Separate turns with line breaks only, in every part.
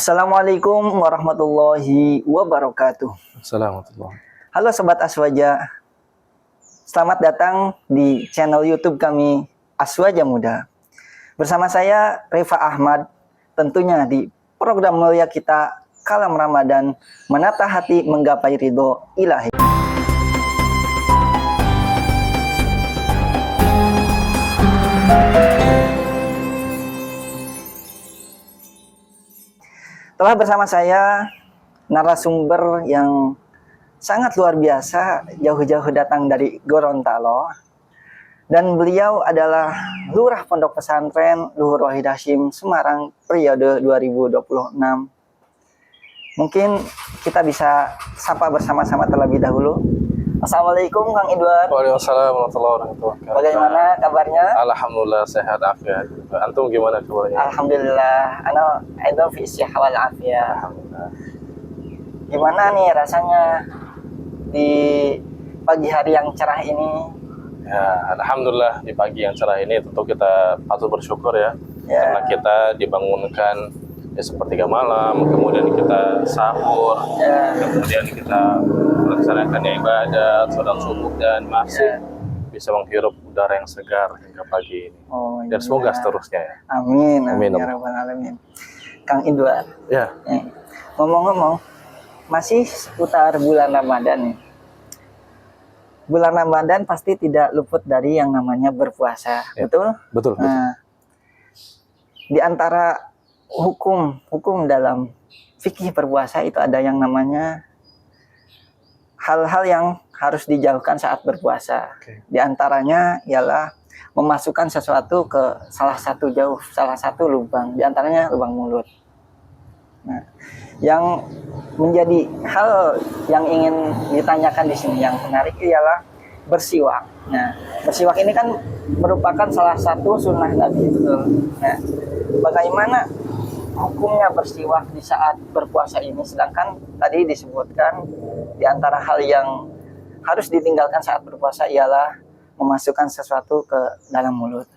Assalamualaikum warahmatullahi wabarakatuh.
Assalamualaikum.
Halo Sobat Aswaja, selamat datang di channel YouTube kami Aswaja Muda. Bersama saya Reva Ahmad, tentunya di program mulia kita Kalam Ramadan, menata hati menggapai ridho ilahi. Telah bersama saya narasumber yang sangat luar biasa, jauh-jauh datang dari Gorontalo. Dan beliau adalah Lurah Pondok Pesantren Luhur Wahid Hasyim Semarang periode 2026. Mungkin kita bisa sapa bersama-sama terlebih dahulu. Assalamualaikum Kang Idward.
Waalaikumsalam warahmatullahi wabarakatuh.
Bagaimana kabarnya?
Alhamdulillah sehat afiat. Antum gimana kabarnya?
Alhamdulillah, ana aidan fi sihah wal afiyah.
Alhamdulillah.
Gimana nih rasanya di pagi hari yang cerah ini?
Ya, alhamdulillah di pagi yang cerah ini tentu kita patut bersyukur ya. Karena kita dibangunkan ya sepertiga malam, kemudian kita sahur, kemudian kita melaksanakan ibadat, sholat subuh dan masih bisa menghirup udara yang segar hingga pagi ini. Dan semoga seterusnya ya.
Amin.
Amin.
Ya Rabbal Alamin. Kang Idward.
Ya.
Ngomong-ngomong, masih seputar bulan Ramadan nih. Bulan Ramadan pasti tidak luput dari yang namanya berpuasa, betul?
Betul.
Nah, di antara hukum dalam fikih berpuasa itu ada yang namanya hal-hal yang harus dijauhkan saat berpuasa. Di antaranya ialah memasukkan sesuatu ke salah satu lubang, di antaranya lubang mulut. Nah, yang menjadi hal yang ingin ditanyakan di sini yang menarik ialah bersiwak. Nah, bersiwak ini kan merupakan salah satu sunnah Nabi, betul. Nah, bagaimana hukumnya bersiwak di saat berpuasa ini? Sedangkan tadi disebutkan di antara hal yang harus ditinggalkan saat berpuasa ialah memasukkan sesuatu ke dalam mulut.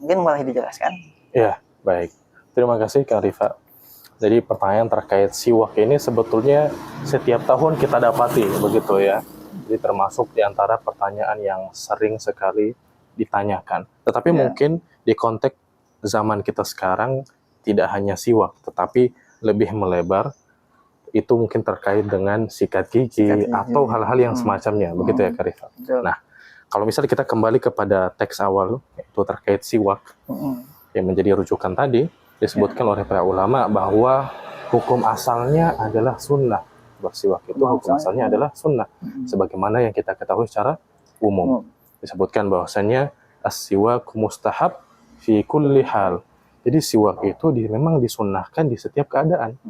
Mungkin boleh dijelaskan?
Ya, baik. Terima kasih Kang Rifa. Jadi pertanyaan terkait siwak ini sebetulnya setiap tahun kita dapati begitu ya. Jadi termasuk di antara pertanyaan yang sering sekali ditanyakan. Tetapi mungkin di konteks zaman kita sekarang tidak hanya siwak, tetapi lebih melebar. Itu mungkin terkait dengan sikat gigi atau hal-hal yang semacamnya, begitu ya Kak Rifa. Nah, kalau misalnya kita kembali kepada teks awal, yaitu terkait siwak, yang menjadi rujukan tadi, disebutkan oleh para ulama bahwa hukum asalnya adalah sunnah. Bersiwak itu hukum asalnya adalah sunnah. Sebagaimana yang kita ketahui secara umum. Disebutkan bahwasannya as-siwak mustahab fi kulli hal. Jadi siwak itu memang disunnahkan di setiap keadaan.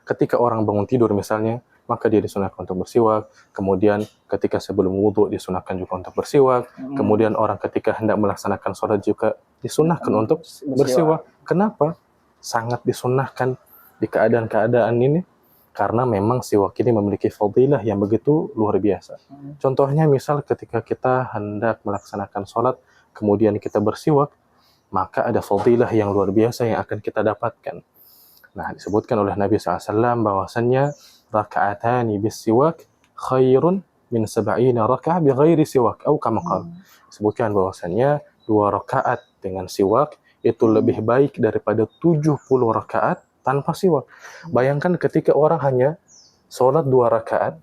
Ketika orang bangun tidur misalnya, maka dia disunahkan untuk bersiwak. Kemudian ketika sebelum wudhu disunahkan juga untuk bersiwak. Kemudian orang ketika hendak melaksanakan sholat juga disunahkan untuk bersiwak. Kenapa? Sangat disunahkan di keadaan-keadaan ini. Karena memang siwak ini memiliki fadilah yang begitu luar biasa. Contohnya misal ketika kita hendak melaksanakan sholat, kemudian kita bersiwak, maka ada fadilah yang luar biasa yang akan kita dapatkan. Nah, disebutkan oleh Nabi SAW bahwasannya raka'atani bis-siwak khairun min sab'ina raka'ah bi ghairi siwak atau kama qala. Disebutkan bahwasannya 2 rakaat dengan siwak itu lebih baik daripada 70 rakaat tanpa siwak. Bayangkan ketika orang hanya sholat 2 rakaat,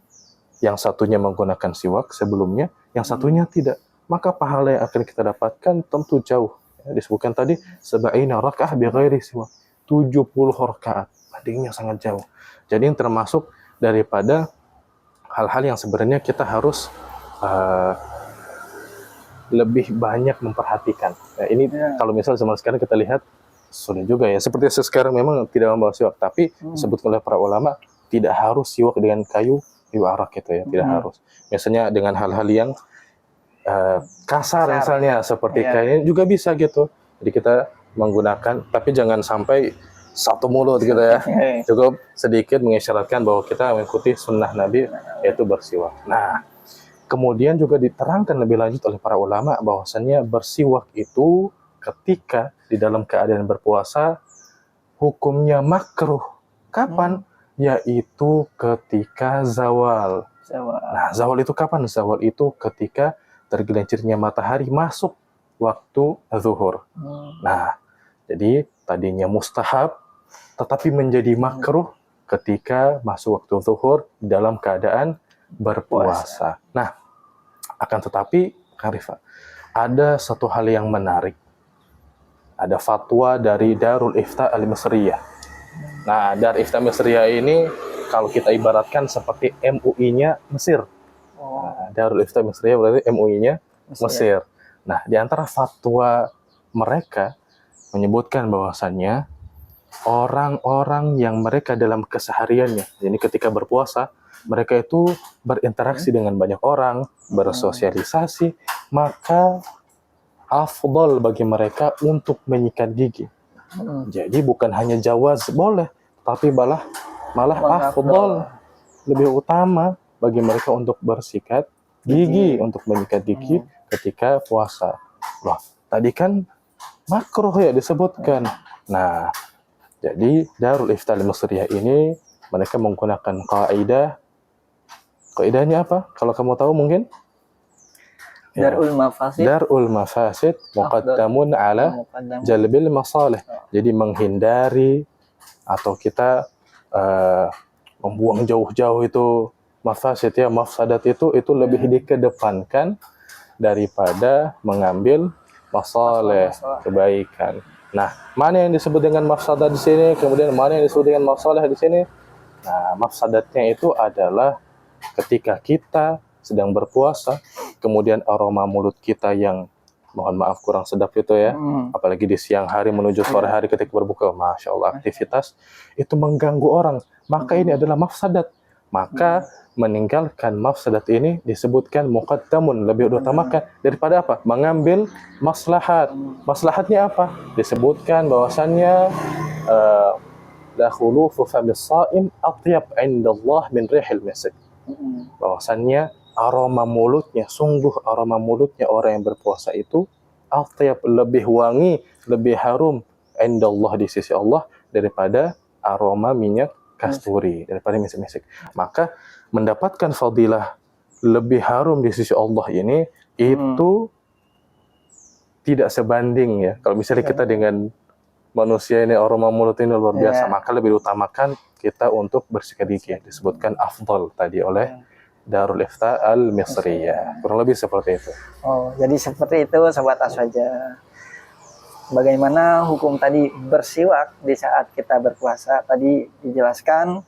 yang satunya menggunakan siwak sebelumnya, yang satunya tidak, maka pahala yang akan kita dapatkan tentu jauh. Disebutkan tadi sab'ina raka'ah bi ghairi siwak. 70 rakaat, bandingnya sangat jauh. Jadi yang termasuk daripada hal-hal yang sebenarnya kita harus lebih banyak memperhatikan. Nah, ini kalau misalnya zaman sekarang kita lihat sulit juga ya. Seperti sekarang memang tidak membawa siwak, tapi disebut oleh para ulama tidak harus siwak dengan kayu arak gitu ya, tidak harus. Biasanya dengan hal-hal yang kasar misalnya seperti kain juga bisa gitu. Jadi kita menggunakan, tapi jangan sampai satu mulut gitu ya. Cukup sedikit mengisyaratkan bahwa kita mengikuti sunnah Nabi, yaitu bersiwak. Nah, kemudian juga diterangkan lebih lanjut oleh para ulama bahwasannya bersiwak itu ketika di dalam keadaan berpuasa hukumnya makruh. Kapan? Yaitu ketika zawal. Nah, zawal itu kapan? Zawal itu ketika tergelincirnya matahari masuk waktu zuhur. Nah, jadi tadinya mustahab, tetapi menjadi makruh ketika masuk waktu zuhur dalam keadaan berpuasa. Nah, akan tetapi, Kang Rifa, ada satu hal yang menarik. Ada fatwa dari Darul Ifta Al-Misriyah. Nah, Darul Ifta Al-Misriyah ini kalau kita ibaratkan seperti MUI-nya Mesir. Nah, Darul Ifta Al-Misriyah berarti MUI-nya Mesir. Nah, di antara fatwa mereka menyebutkan bahwasannya orang-orang yang mereka dalam kesehariannya, jadi ketika berpuasa, mereka itu berinteraksi dengan banyak orang, bersosialisasi, maka afdal bagi mereka untuk menyikat gigi. Jadi bukan hanya jawaz boleh, tapi malah afdal, lebih utama bagi mereka untuk bersikat gigi, untuk menyikat gigi ketika puasa. Loh, tadi kan makruh ya disebutkan. Nah, jadi Darul Ifta Al-Misriyah ini mereka menggunakan kaidah. Kaidahnya apa? Kalau kamu tahu mungkin?
Darul mafasid
muqaddamun ala jalbil masalih. Jadi menghindari atau kita membuang jauh-jauh itu mafasid ya, mafsadat itu lebih dikedepankan daripada mengambil masalih, kebaikan. Nah, mana yang disebut dengan mafsadat di sini, kemudian mana yang disebut dengan masalih di sini? Nah, mafsadatnya itu adalah ketika kita sedang berpuasa, kemudian aroma mulut kita yang mohon maaf kurang sedap itu ya, apalagi di siang hari menuju sore hari ketika berbuka, Masya Allah, aktivitas itu mengganggu orang, maka ini adalah mafsadat. Maka meninggalkan mafsadat ini disebutkan muqaddamun, lebih utamakan daripada apa? Mengambil maslahat. Maslahatnya apa? Disebutkan bahwasannya la khulufu famis shaim atyab indallah min rihil misk. Bahwasannya aroma mulutnya, sungguh aroma mulutnya orang yang berpuasa itu atyab, lebih wangi, lebih harum indallah, di sisi Allah, daripada aroma minyak kasturi, daripada misik-misik. Maka mendapatkan fadilah lebih harum di sisi Allah ini itu tidak sebanding ya. Kalau misalnya kita dengan manusia ini aroma mulut ini luar biasa, maka lebih utamakan kita untuk bersikat gigi. Disebutkan afdal tadi oleh Darul Ifta Al-Misriyah. Kurang lebih seperti itu.
Oh, jadi seperti itu Sobat Aswaja. Bagaimana hukum tadi bersiwak di saat kita berpuasa, tadi dijelaskan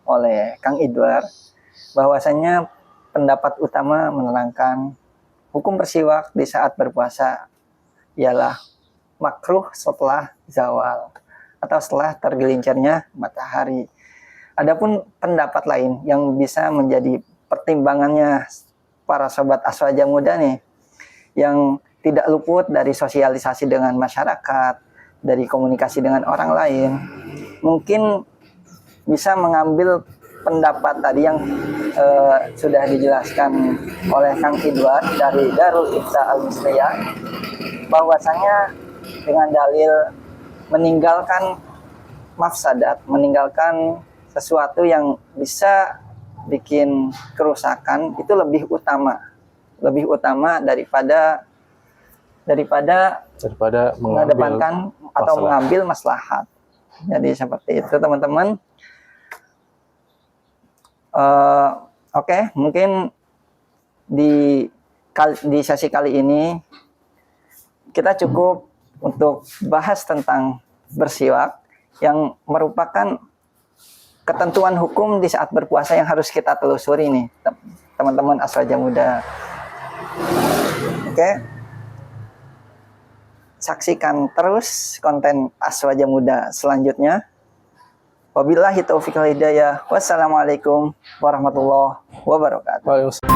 oleh Kang Idwar bahwasanya pendapat utama menerangkan hukum bersiwak di saat berpuasa ialah makruh setelah zawal atau setelah tergelincirnya matahari. Adapun pendapat lain yang bisa menjadi pertimbangannya para Sobat Aswaja muda nih, yang tidak luput dari sosialisasi dengan masyarakat, dari komunikasi dengan orang lain, mungkin bisa mengambil pendapat tadi yang sudah dijelaskan oleh Kang Idwar dari Darul Ifta Al-Misriyah, bahwasanya dengan dalil meninggalkan mafsadat, meninggalkan sesuatu yang bisa bikin kerusakan itu lebih utama daripada mengedepankan atau mengambil maslahat. Jadi seperti itu teman-teman. Oke, mungkin di sesi kali ini kita cukup untuk bahas tentang bersiwak yang merupakan ketentuan hukum di saat berpuasa yang harus kita telusuri nih teman-teman Aswaja muda. Oke. Saksikan terus konten Aswaja muda selanjutnya. Wabillahi taufiq wal hidayah. Wassalamualaikum warahmatullahi wabarakatuh.
Waalaikumsalam.